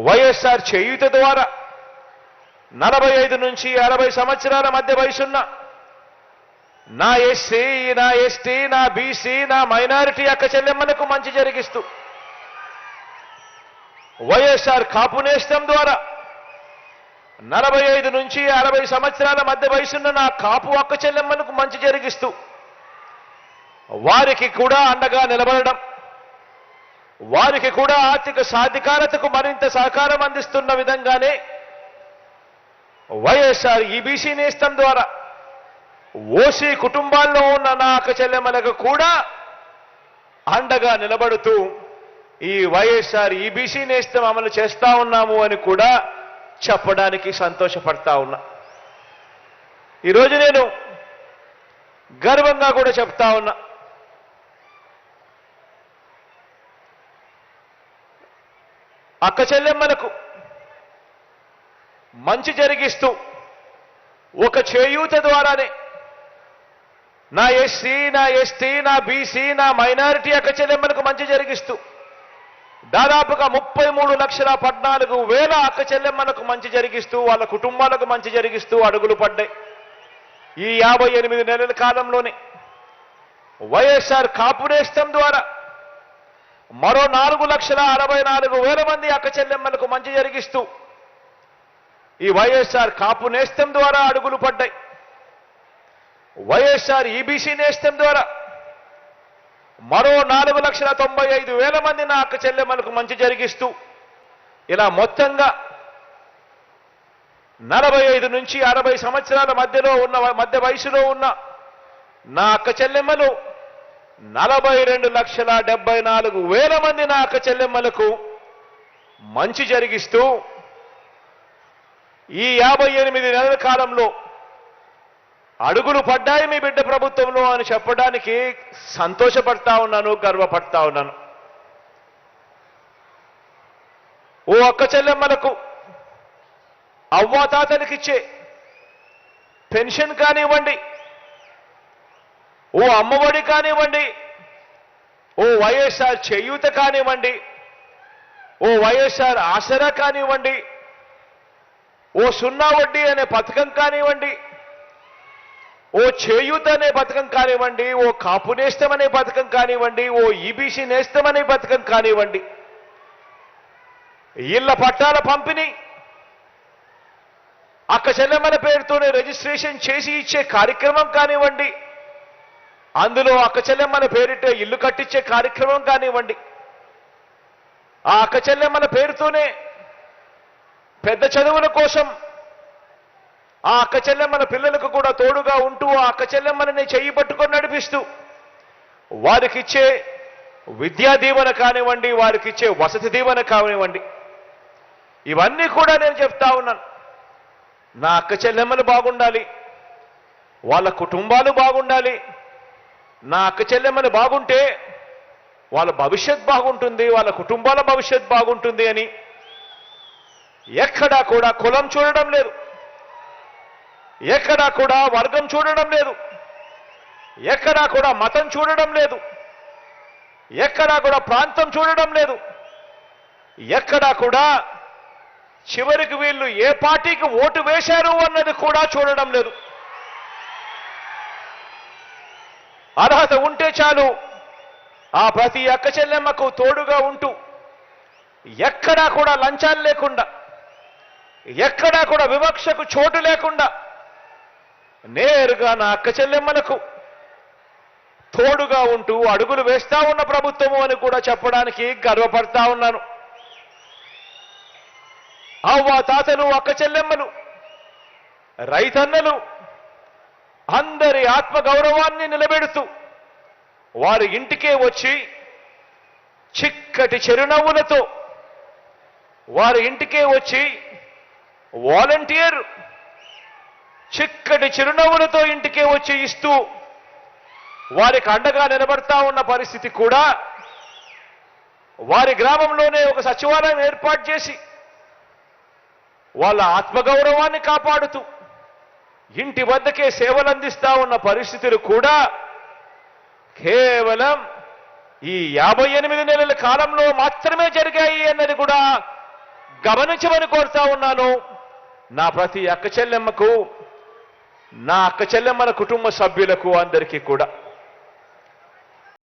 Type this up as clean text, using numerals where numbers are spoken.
వైఎస్ఆర్ చేయూత ద్వారా 45 నుంచి 60 సంవత్సరాల మధ్య వయసున్న నా ఎస్సీ, నా ఎస్టీ, నా బీసీ, నా మైనారిటీ అక్క చెల్లెమ్మలకు మంచి జరిగిస్తూ, వైఎస్ఆర్ కాపు నేస్తం ద్వారా 45 నుంచి 60 సంవత్సరాల మధ్య వయసున్న నా కాపు అక్క చెల్లెమ్మలకు మంచి జరిగిస్తూ వారికి కూడా అండగా నిలబడడం, వారికి కూడా ఆర్థిక సాధికారతకు మరింత సహకారం అందిస్తున్న విధంగానే వైఎస్ఆర్ ఈబీసీ నేస్తం ద్వారా ఓసీ కుటుంబాల్లో ఉన్న నా అక్క చెల్లెమ్మలకు కూడా అండగా నిలబడుతూ ఈ వైఎస్ఆర్ ఈబీసీ నేస్తం అమలు చేస్తా ఉన్నాము అని కూడా చెప్పడానికి సంతోషపడతా ఉన్నా. ఈరోజు నేను గర్వంగా కూడా చెప్తా ఉన్నా, అక్క చెల్లెమ్మలకు మంచి జరిగిస్తూ ఒక చేయూత ద్వారానే నా ఎస్సీ, నా ఎస్టీ, నా బీసీ, నా మైనారిటీ అక్క చెల్లెమ్మలకు మంచి జరిగిస్తూ దాదాపుగా 33,14,000 అక్క చెల్లెమ్మలకు మంచి జరిగిస్తూ వాళ్ళ కుటుంబాలకు మంచి జరిగిస్తూ అడుగులు పడ్డాయి. ఈ 58 నెలల కాలంలోనే వైఎస్ఆర్ కాపు నేస్తం ద్వారా మరో 4,64,000 మంది అక్క చెల్లెమ్మలకు మంచి జరిగిస్తూ ఈ వైఎస్ఆర్ కాపు నేస్తం ద్వారా అడుగులు పడ్డాయి. వైఎస్ఆర్ ఈబీసీ నేస్తం ద్వారా మరో 4,95,000 మంది నా అక్క చెల్లెమ్మలకు మంచి జరిగిస్తూ ఇలా మొత్తంగా 45 నుంచి 60 సంవత్సరాల మధ్య వయసులో ఉన్న నా అక్క చెల్లెమ్మలు 42,74,000 మంది నా అక్క చెల్లెమ్మలకు మంచి జరిగిస్తూ ఈ 58 నెలల కాలంలో అడుగులు పడ్డాయి మీ బిడ్డ ప్రభుత్వంలో అని చెప్పడానికి సంతోషపడతా ఉన్నాను, గర్వపడతా ఉన్నాను. ఓ అక్క చెల్లెమ్మలకు అవ్వాతాతలకిచ్చే పెన్షన్ కానివ్వండి, ఓ అమ్మఒడి కానివ్వండి, ఓ వైఎస్ఆర్ చేయూత కానివ్వండి, ఓ వైఎస్ఆర్ ఆసరా కానివ్వండి, ఓ సున్నా వడ్డీ అనే పథకం కానివ్వండి, ఓ చేయూత అనే పథకం కానివ్వండి, ఓ కాపు నేస్తం అనే పథకం కానివ్వండి, ఓ ఈబీసీ నేస్తం అనే పథకం కానివ్వండి, ఇళ్ల పట్టాల పంపిణీ, అక్క చెల్లెమ్మల పేరుతోనే రిజిస్ట్రేషన్ చేసి ఇచ్చే కార్యక్రమం కానివ్వండి, అందులో అక్క చెల్లెమ్మల పేరిట ఇల్లు కట్టించే కార్యక్రమం కానివ్వండి, ఆ అక్క చెల్లెమ్మల పేరుతోనే పెద్ద చదువుల కోసం ఆ అక్క చెల్లెమ్మల పిల్లలకు కూడా తోడుగా ఉంటూ ఆ అక్క చెల్లెమ్మలని చెయ్యి పట్టుకొని నడిపిస్తూ వారికిచ్చే విద్యా దీవెన కానివ్వండి, వారికిచ్చే వసతి దీవెన కానివ్వండి, ఇవన్నీ కూడా నేను చెప్తా ఉన్నాను. నా అక్క చెల్లెమ్మలు బాగుండాలి, వాళ్ళ కుటుంబాలు బాగుండాలి. నా అక్క చెల్లెమ్మలు బాగుంటే వాళ్ళ భవిష్యత్ బాగుంటుంది, వాళ్ళ కుటుంబాల భవిష్యత్ బాగుంటుంది అని ఎక్కడా కూడా కులం చూడడం లేదు, ఎక్కడా కూడా వర్గం చూడడం లేదు, ఎక్కడా కూడా మతం చూడడం లేదు, ఎక్కడా కూడా ప్రాంతం చూడడం లేదు, ఎక్కడా కూడా చివరికి వీళ్ళు ఏ పార్టీకి ఓటు వేశారు అన్నది కూడా చూడడం లేదు. అర్హత ఉంటే చాలు ఆ ప్రతి అక్క చెల్లెమ్మకు తోడుగా ఉంటూ ఎక్కడా కూడా లంచాలు లేకుండా, ఎక్కడా కూడా వివక్షకు చోటు లేకుండా నేరుగా నా అక్క చెల్లెమ్మలకు తోడుగా ఉంటూ అడుగులు వేస్తా ఉన్న ప్రభుత్వము అని కూడా చెప్పడానికి గర్వపడతా ఉన్నాను. అవ్వ తాతలు, అక్క చెల్లెమ్మలు, రైతన్నలు అందరి ఆత్మగౌరవాన్ని నిలబెడుతూ వారి ఇంటికే వచ్చి చిక్కటి చిరునవ్వులతో వారి ఇంటికే వచ్చి వాలంటీర్ చిక్కటి చిరునవ్వులతో ఇంటికే వచ్చి ఇస్తూ వారికి అండగా నిలబడతా ఉన్న పరిస్థితి కూడా వారి గ్రామంలోనే ఒక సచివాలయం ఏర్పాటు చేసి వాళ్ళ ఆత్మగౌరవాన్ని కాపాడుతూ ఇంటి వద్దకే సేవలు అందిస్తా ఉన్న పరిస్థితులు కూడా కేవలం ఈ 58 నెలల కాలంలో మాత్రమే జరిగాయి అన్నది కూడా గమనించమని కోరుతా ఉన్నాను. నా ప్రతి అక్క చెల్లెమ్మకు, నా అక్క చెల్లెమ్మల కుటుంబ సభ్యులకు అందరికీ కూడా